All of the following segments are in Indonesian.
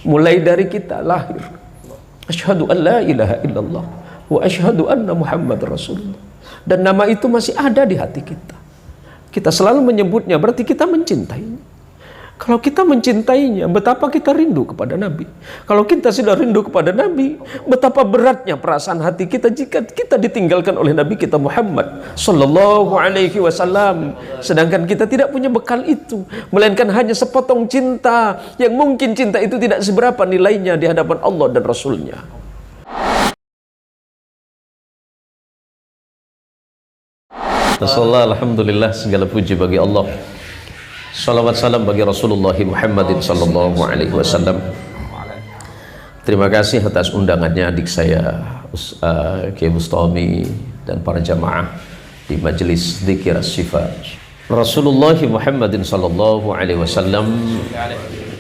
Mulai dari kita lahir, asyhadu an la ilaha illallah wa asyhadu anna Muhammad Rasulullah, dan nama itu masih ada di hati kita. Kita selalu menyebutnya, berarti kita mencintainya. Kalau kita mencintainya, betapa kita rindu kepada Nabi. Kalau kita sudah rindu kepada Nabi, betapa beratnya perasaan hati kita jika kita ditinggalkan oleh Nabi kita Muhammad Sallallahu Alaihi Wasallam. Sedangkan kita tidak punya bekal itu, melainkan hanya sepotong cinta yang mungkin cinta itu tidak seberapa nilainya di hadapan Allah dan Rasulnya. Alhamdulillah, segala puji bagi Allah. Salawat salam bagi Rasulullah Muhammadin sallallahu alaihi wasallam. Terima kasih atas undangannya adik saya Kiai Bustami dan para jamaah di majelis zikir as-syifa. Rasulullah Muhammadin sallallahu alaihi wasallam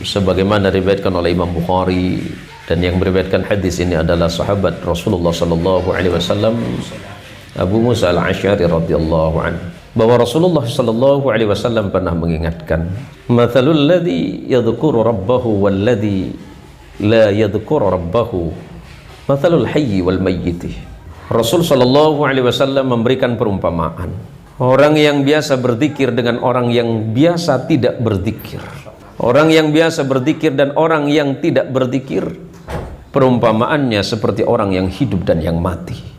sebagaimana diriwayatkan oleh Imam Bukhari, dan yang meriwayatkan hadis ini adalah sahabat Rasulullah sallallahu alaihi wasallam Abu Musa al-Asy'ari radhiyallahu anhu, bahwa Rasulullah sallallahu alaihi wasallam pernah mengingatkan, "Matsalul ladzi yadhkuru rabbahu wal ladzi la yadhkuru rabbahu, matsalul hayyi wal mayyit." Rasul sallallahu alaihi wasallam memberikan perumpamaan orang yang biasa berzikir dengan orang yang biasa tidak berzikir. Orang yang biasa berzikir dan orang yang tidak berzikir, perumpamaannya seperti orang yang hidup dan yang mati.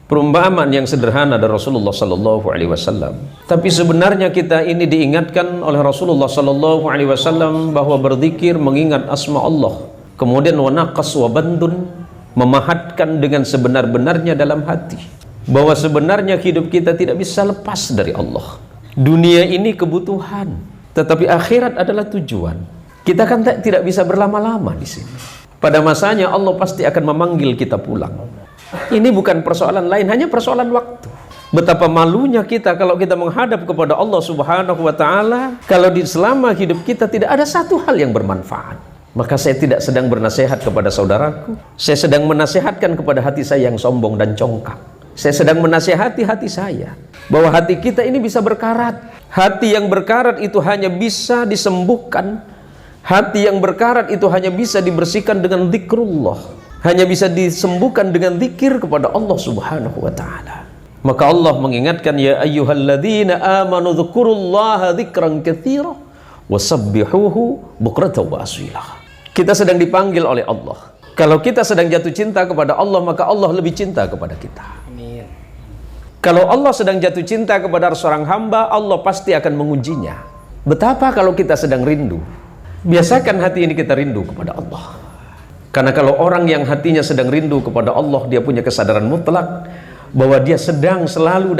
Perumpamaan yang sederhana dari Rasulullah sallallahu alaihi wasallam. Tapi sebenarnya kita ini diingatkan oleh Rasulullah sallallahu alaihi wasallam bahwa berzikir mengingat asma Allah, kemudian wanaqas wa bandun, memahatkan dengan sebenar-benarnya dalam hati bahwa sebenarnya hidup kita tidak bisa lepas dari Allah. Dunia ini kebutuhan, tetapi akhirat adalah tujuan. Kita kan tidak bisa berlama-lama di sini. Pada masanya Allah pasti akan memanggil kita pulang. Ini bukan persoalan lain, hanya persoalan waktu. Betapa malunya kita kalau kita menghadap kepada Allah Subhanahu wa Ta'ala, kalau di selama hidup kita tidak ada satu hal yang bermanfaat. Maka saya tidak sedang bernasihat kepada saudaraku, saya sedang menasihatkan kepada hati saya yang sombong dan congkak. Saya sedang menasihati hati saya bahwa hati kita ini bisa berkarat. Hati yang berkarat itu hanya bisa disembuhkan, hati yang berkarat itu hanya bisa dibersihkan dengan zikrullah, hanya bisa disembuhkan dengan zikir kepada Allah Subhanahu wa Ta'ala. Maka Allah mengingatkan, ya ayyuhalladzina amanu dzkurullaha dzikran katsira wasabbihuhu bukratan wa asila. Kita sedang dipanggil oleh Allah. Kalau kita sedang jatuh cinta kepada Allah, maka Allah lebih cinta kepada kita. Amin. Kalau Allah sedang jatuh cinta kepada seorang hamba, Allah pasti akan mengujinya. Betapa kalau kita sedang rindu, biasakan hati ini kita rindu kepada Allah. Karena kalau orang yang hatinya sedang rindu kepada Allah, dia punya kesadaran mutlak bahwa dia sedang selalu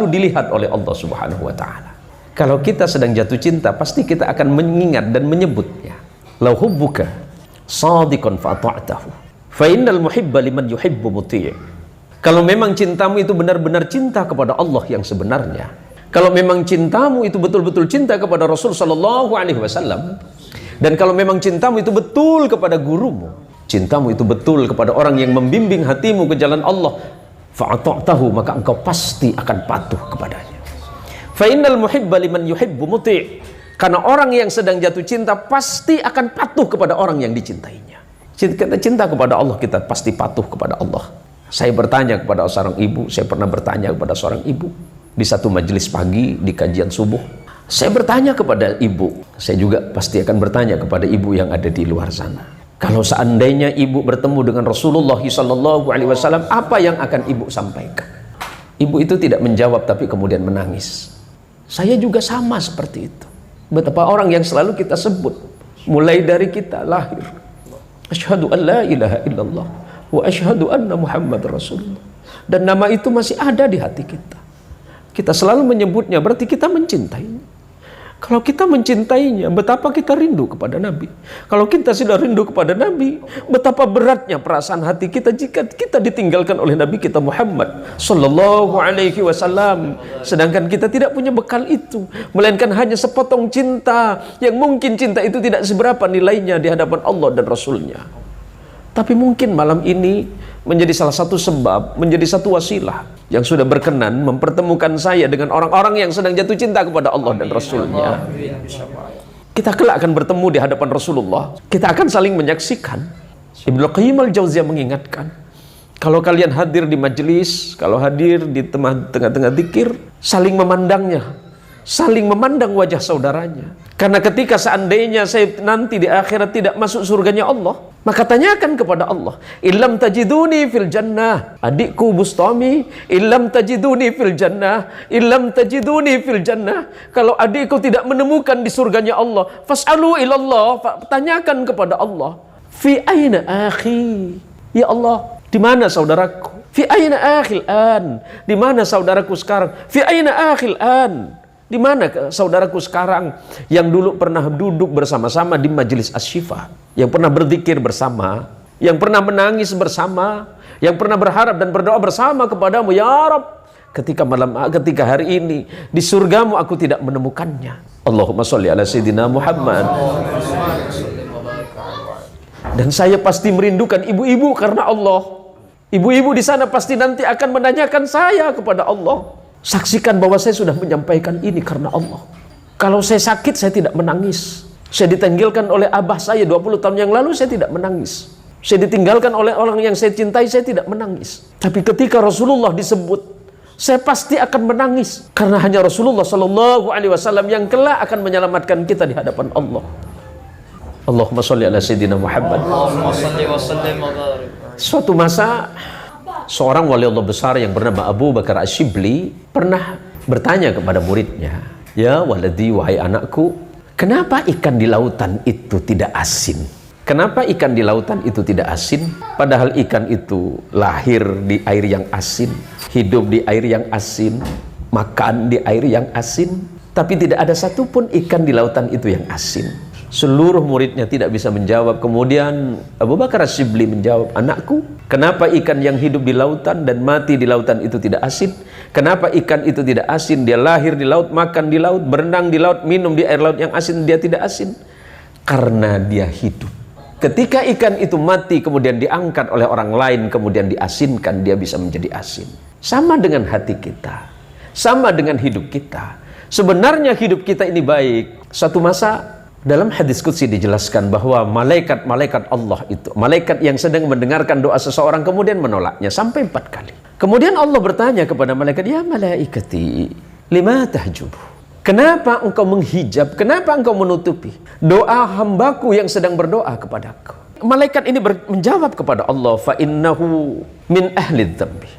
dilihat oleh Allah Subhanahu wa Ta'ala. Kalau kita sedang jatuh cinta, pasti kita akan mengingat dan menyebutnya. Lau hubbuka shadiqan fa ta'tahu fa innal muhibba liman yuhibbu muti'. Kalau memang cintamu itu benar-benar cinta kepada Allah yang sebenarnya, kalau memang cintamu itu betul-betul cinta kepada Rasul sallallahu alaihi wasallam, dan kalau memang cintamu itu betul kepada gurumu, cintamu itu betul kepada orang yang membimbing hatimu ke jalan Allah, fa'ata'tahu, maka engkau pasti akan patuh kepadanya. Fa innal muhibba liman yuhibbu muti'. Karena orang yang sedang jatuh cinta pasti akan patuh kepada orang yang dicintainya. Kita cinta kepada Allah, kita pasti patuh kepada Allah. Saya bertanya kepada seorang ibu, saya pernah bertanya kepada seorang ibu di satu majelis pagi di kajian subuh. Saya bertanya kepada ibu, saya juga pasti akan bertanya kepada ibu yang ada di luar sana. Kalau seandainya ibu bertemu dengan Rasulullah SAW, apa yang akan ibu sampaikan? Ibu itu tidak menjawab, tapi kemudian menangis. Saya juga sama seperti itu. Betapa orang yang selalu kita sebut, mulai dari kita lahir, asyhadu an la ilaha illallah wa asyhadu anna Muhammad Rasulullah, dan nama itu masih ada di hati kita. Kita selalu menyebutnya, berarti kita mencintainya. Kalau kita mencintainya, betapa kita rindu kepada Nabi. Kalau kita sudah rindu kepada Nabi, betapa beratnya perasaan hati kita jika kita ditinggalkan oleh Nabi kita Muhammad Sallallahu Alaihi Wasallam. Sedangkan kita tidak punya bekal itu, melainkan hanya sepotong cinta yang mungkin cinta itu tidak seberapa nilainya di hadapan Allah dan Rasulnya. Tapi mungkin malam ini menjadi salah satu sebab, menjadi satu wasilah yang sudah berkenan mempertemukan saya dengan orang-orang yang sedang jatuh cinta kepada Allah dan Rasulnya. Kita kelak akan bertemu di hadapan Rasulullah. Kita akan saling menyaksikan. Ibnu Qayyim al-Jauziyah mengingatkan, kalau kalian hadir di majelis, kalau hadir di tengah-tengah zikir, saling memandangnya, saling memandang wajah saudaranya. Karena ketika seandainya saya nanti di akhirat tidak masuk surganya Allah, maka tanyakan kepada Allah, illam tajiduni fil jannah, adikku Bustami, illam tajiduni fil jannah, illam tajiduni fil jannah, kalau adikku tidak menemukan di surganya Allah, fas'alu ilallah, tanyakan kepada Allah, fi aina akhi, ya Allah, di mana saudaraku? Fi aina akhil an, di mana saudaraku sekarang? Fi aina akhil an, di mana saudaraku sekarang yang dulu pernah duduk bersama-sama di majelis Asy-Syifa, yang pernah berzikir bersama, yang pernah menangis bersama, yang pernah berharap dan berdoa bersama kepadamu, ya Rabb, ketika hari ini di surgamu aku tidak menemukannya. Allahumma sholli ala sayyidina Muhammad. Dan saya pasti merindukan ibu-ibu karena Allah. Ibu-ibu di sana pasti nanti akan menanyakan saya kepada Allah. Saksikan bahwa saya sudah menyampaikan ini karena Allah. Kalau saya sakit, saya tidak menangis. Saya ditinggalkan oleh abah saya 20 tahun yang lalu, saya tidak menangis. Saya ditinggalkan oleh orang yang saya cintai, saya tidak menangis. Tapi ketika Rasulullah disebut, saya pasti akan menangis. Karena hanya Rasulullah SAW yang kelak akan menyelamatkan kita di hadapan Allah. Allahumma sholli ala sayyidina Muhammad. Suatu masa, seorang wali Allah besar yang bernama Abu Bakar Asy-Syibli pernah bertanya kepada muridnya, ya waladi, wahai anakku, kenapa ikan di lautan itu tidak asin? Kenapa ikan di lautan itu tidak asin? Padahal ikan itu lahir di air yang asin, hidup di air yang asin, makan di air yang asin, tapi tidak ada satupun ikan di lautan itu yang asin. Seluruh muridnya tidak bisa menjawab. Kemudian Abu Bakar Asy-Syibli menjawab, anakku, kenapa ikan yang hidup di lautan dan mati di lautan itu tidak asin? Kenapa ikan itu tidak asin? Dia lahir di laut, makan di laut, berenang di laut, minum di air laut yang asin, dia tidak asin. Karena dia hidup. Ketika ikan itu mati kemudian diangkat oleh orang lain, kemudian diasinkan, dia bisa menjadi asin. Sama dengan hati kita, sama dengan hidup kita. Sebenarnya hidup kita ini baik. Suatu masa dalam hadis qudsi dijelaskan bahwa malaikat-malaikat Allah itu, malaikat yang sedang mendengarkan doa seseorang kemudian menolaknya sampai 4 kali. Kemudian Allah bertanya kepada malaikat, ya malaikati, lima tahjubu? Kenapa engkau menghijab? Kenapa engkau menutupi doa hambaku yang sedang berdoa kepadaku? Malaikat ini menjawab kepada Allah, fa innahu min ahli dzambi.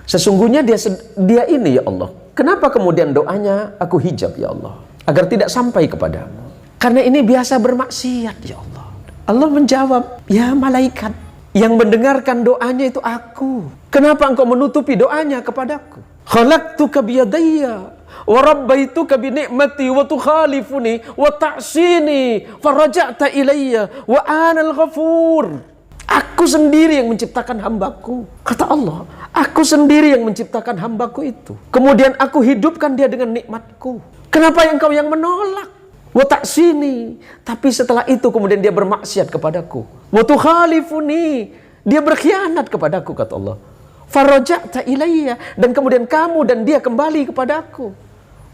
Sesungguhnya dia ini ya Allah. Kenapa kemudian doanya aku hijab ya Allah? Agar tidak sampai kepadamu. Karena ini biasa bermaksiat ya Allah. Allah menjawab, ya malaikat, yang mendengarkan doanya itu aku. Kenapa engkau menutupi doanya kepadaku? Khalaqtuka biyadayya wa rabbaituka bi ni'mati wa tukhalifuni wa ta'sini faraja'ta ilayya wa anal ghafur. Aku sendiri yang menciptakan hambaku. Kata Allah, aku sendiri yang menciptakan hambaku itu. Kemudian aku hidupkan dia dengan nikmatku. Kenapa engkau yang menolak? Wa ta'sini, tapi setelah itu kemudian dia bermaksiat kepadaku. Wa tukhalifuni, dia berkhianat kepadaku, kata Allah. Faraja'ta ilayya, dan kemudian kamu dan dia kembali kepadaku.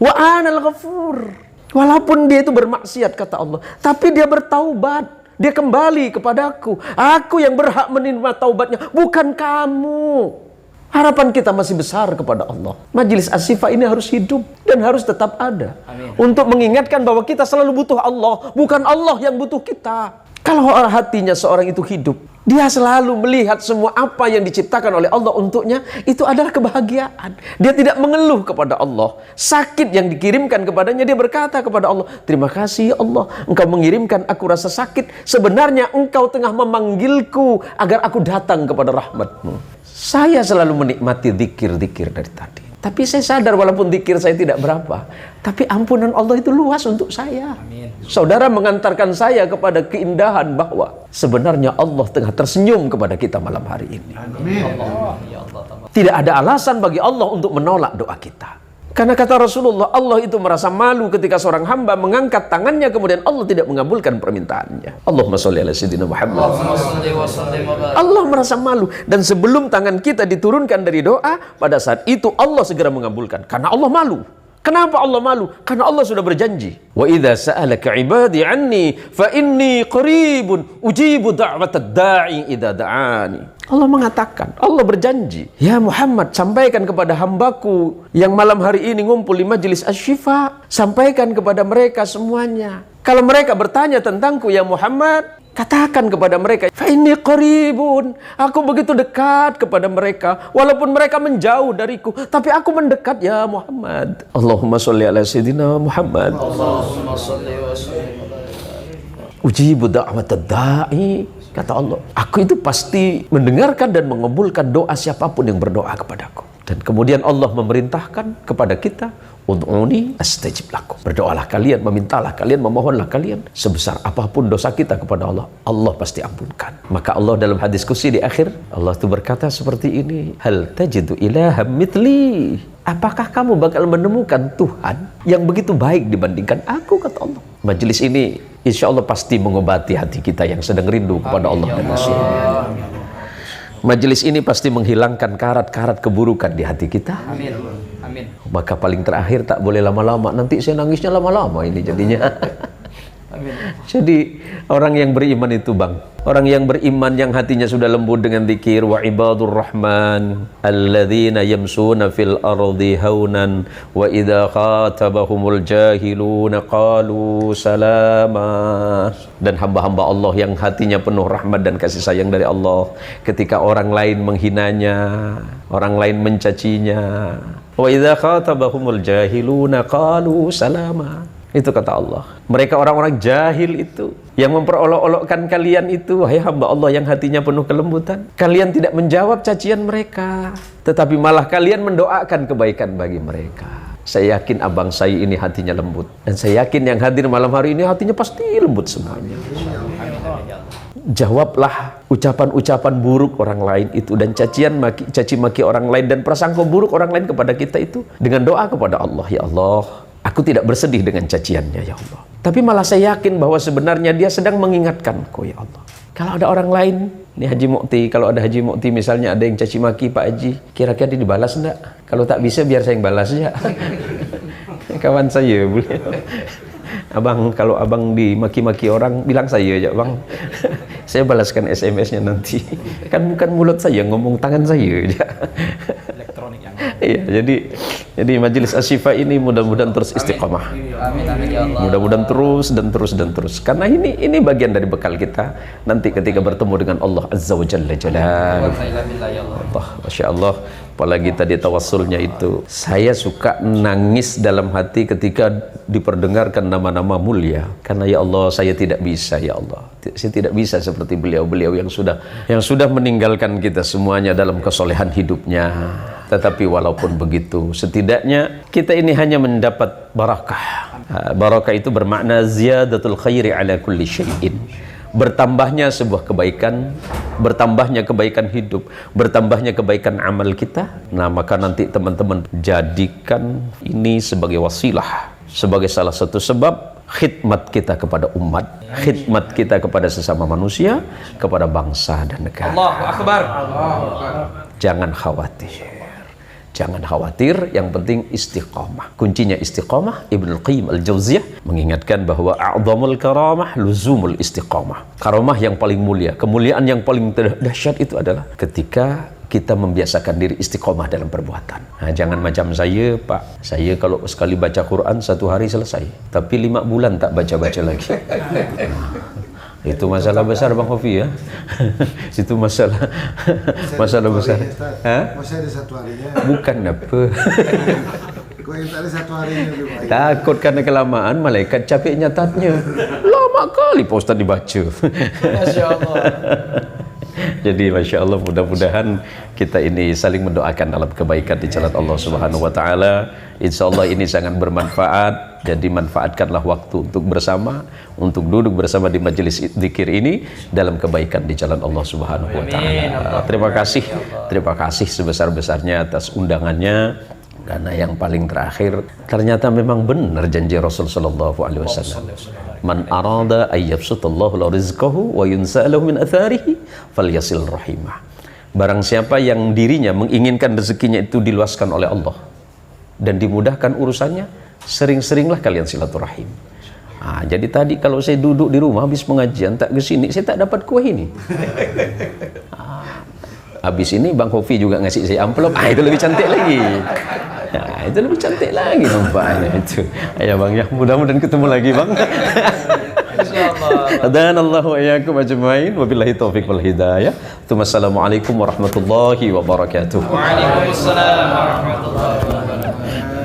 Wa anal ghafur, walaupun dia itu bermaksiat, kata Allah, tapi dia bertaubat, dia kembali kepadaku. Aku yang berhak menerima taubatnya, bukan kamu. Harapan kita masih besar kepada Allah. Majelis Asy-Syifa ini harus hidup dan harus tetap ada. Amin. Untuk mengingatkan bahwa kita selalu butuh Allah, bukan Allah yang butuh kita. Kalau hatinya seorang itu hidup, dia selalu melihat semua apa yang diciptakan oleh Allah untuknya, itu adalah kebahagiaan. Dia tidak mengeluh kepada Allah. Sakit yang dikirimkan kepadanya, dia berkata kepada Allah, terima kasih Allah, engkau mengirimkan aku rasa sakit. Sebenarnya engkau tengah memanggilku agar aku datang kepada rahmat-Mu. Saya selalu menikmati zikir-zikir dari tadi. Tapi saya sadar walaupun zikir saya tidak berapa, tapi ampunan Allah itu luas untuk saya. Amin. Saudara mengantarkan saya kepada keindahan bahwa sebenarnya Allah tengah tersenyum kepada kita malam hari ini. Amin. Tidak ada alasan bagi Allah untuk menolak doa kita. Karena kata Rasulullah, Allah itu merasa malu ketika seorang hamba mengangkat tangannya kemudian Allah tidak mengabulkan permintaannya. Allahumma sholli ala sayyidina Muhammad. Allah merasa malu, dan sebelum tangan kita diturunkan dari doa, pada saat itu Allah segera mengabulkan karena Allah malu. Kenapa Allah malu? Karena Allah sudah berjanji. Wa idza sa'alaka 'ibadi 'anni fa inni qaribun ujibu da'watad da'i idza da'ani. Allah mengatakan, Allah berjanji, ya Muhammad, sampaikan kepada hambaku yang malam hari ini ngumpul di majelis Asy-Syifa, sampaikan kepada mereka semuanya. Kalau mereka bertanya tentangku ya Muhammad, katakan kepada mereka, fa inni qaribun, aku begitu dekat kepada mereka, walaupun mereka menjauh dariku, tapi aku mendekat ya Muhammad. Allahumma sholli ala sayyidina Muhammad. Allahumma sholli wa sallim. Ujibu da'watad da'i, kata Allah, aku itu pasti mendengarkan dan mengabulkan doa siapapun yang berdoa kepadaku. Dan kemudian Allah memerintahkan kepada kita, ud'uni astajib lakum. Berdoalah kalian, memintalah kalian, memohonlah kalian. Sebesar apapun dosa kita kepada Allah, Allah pasti ampunkan. Maka Allah dalam hadis qudsi di akhir, Allah itu berkata seperti ini, hal tajidu ilaham mitli. Apakah kamu bakal menemukan Tuhan yang begitu baik dibandingkan aku, kata Allah. Majelis ini insya Allah pasti mengobati hati kita yang sedang rindu kepada Allah dan Rasulnya. Majelis ini pasti menghilangkan karat-karat keburukan di hati kita. Amin. Amin. Maka paling terakhir tak boleh lama-lama, nanti saya nangisnya lama-lama ini jadinya. Amin. Jadi orang yang beriman itu bang, orang yang beriman yang hatinya sudah lembut dengan zikir, wa ibadur rahman alladzina yamsuna fil ardi haunan wa idza khatabahumul jahiluna qalu salama. Dan hamba-hamba Allah yang hatinya penuh rahmat dan kasih sayang dari Allah, ketika orang lain menghinanya, orang lain mencacinya, wa idza khatabahumul jahiluna qalu salama. Itu kata Allah. Mereka orang-orang jahil itu yang memperolok-olokkan kalian itu, wahai hamba Allah yang hatinya penuh kelembutan, kalian tidak menjawab cacian mereka, tetapi malah kalian mendoakan kebaikan bagi mereka. Saya yakin abang saya ini hatinya lembut, dan saya yakin yang hadir malam hari ini hatinya pasti lembut semuanya. Jawablah ucapan-ucapan buruk orang lain itu dan caci maki orang lain dan prasangka buruk orang lain kepada kita itu dengan doa kepada Allah. Ya Allah, aku tidak bersedih dengan caciannya ya Allah, tapi malah saya yakin bahwa sebenarnya dia sedang mengingatkanku ya Allah. Kalau ada orang lain, ini Haji Mukti, kalau ada Haji Mukti misalnya ada yang caci maki Pak Haji, kira-kira dia dibalas enggak? Kalau tak bisa biar saya yang balas ya. Kawan saya boleh. Abang, kalau abang dimaki-maki orang, bilang saya ya bang. Saya balaskan SMS-nya nanti. Kan bukan mulut saya, ngomong tangan saya aja. Elektronik yang. Iya, jadi majelis Asy-Syifa ini mudah-mudahan terus istiqomah. Amin, amin ya Allah. Mudah-mudahan terus dan terus dan terus. Karena ini bagian dari bekal kita nanti ketika bertemu dengan Allah Azza wa Jalla Jalaluhu. Allah, Masya Allah. Apalagi tadi tawassulnya itu, saya suka nangis dalam hati ketika diperdengarkan nama-nama mulia. Karena ya Allah, saya tidak bisa ya Allah, saya tidak bisa seperti beliau-beliau yang sudah meninggalkan kita semuanya dalam kesolehan hidupnya. Tetapi walaupun begitu, setidaknya kita ini hanya mendapat barakah. Barakah itu bermakna ziyadatul khairi ala kulli syai'in. Bertambahnya sebuah kebaikan, bertambahnya kebaikan hidup, bertambahnya kebaikan amal kita. Nah, maka nanti teman-teman jadikan ini sebagai wasilah, sebagai salah satu sebab khidmat kita kepada umat, khidmat kita kepada sesama manusia, kepada bangsa dan negara. Allahu Akbar. Jangan khawatir. Jangan khawatir, yang penting istiqamah. Kuncinya istiqamah. Ibnu Qayyim Al-Jauziyah mengingatkan bahwa a'zamul karamah luzumul istiqamah. Karamah yang paling mulia, kemuliaan yang paling dahsyat itu adalah ketika kita membiasakan diri istiqamah dalam perbuatan. Nah, jangan macam saya, Pak. Saya kalau sekali baca Quran 1 hari selesai, tapi 5 bulan tak baca-baca lagi. Itu masalah besar Bang Hofi ya. Itu masalah besar. Masa ada 1 harinya? Bukan apa. Kau yang tadi 1 harinya lebih baik. Takut karena kelamaan malaikat capek nyatatnya. Lama kali Pak Ustaz dibaca. Masya Allah. Jadi Masya Allah, mudah-mudahan kita ini saling mendoakan dalam kebaikan di jalan Allah Subhanahu wa Ta'ala. Insya Allah ini sangat bermanfaat. Jadi manfaatkanlah waktu untuk bersama, untuk duduk bersama di majelis zikir ini dalam kebaikan di jalan Allah Subhanahu wa Ta'ala. Terima kasih sebesar-besarnya atas undangannya. Karena yang paling terakhir, ternyata memang benar janji Rasul sallallahu alaihi wasallam. Man arada ayyabsutallahu lahu rizqahu wa yunsalahu min atharihi falyasil rahimah. Barang siapa yang dirinya menginginkan rezekinya itu diluaskan oleh Allah, dan dimudahkan urusannya, sering-seringlah kalian silaturahim. Jadi tadi kalau saya duduk di rumah habis pengajian tak ke sini, saya tak dapat kue ini. Habis ini Bang Hofi juga ngasih saya amplop, itu lebih cantik lagi. Itu lebih cantik lagi nampaknya itu. Ya Bang ya, mudah-mudahan ketemu lagi Bang. Hadanallahu wa iyyakum ajmain, wabillahi taufiq wal hidayah. Assalamualaikum warahmatullahi wabarakatuh. Waalaikumsalam warahmatullahi wabarakatuh.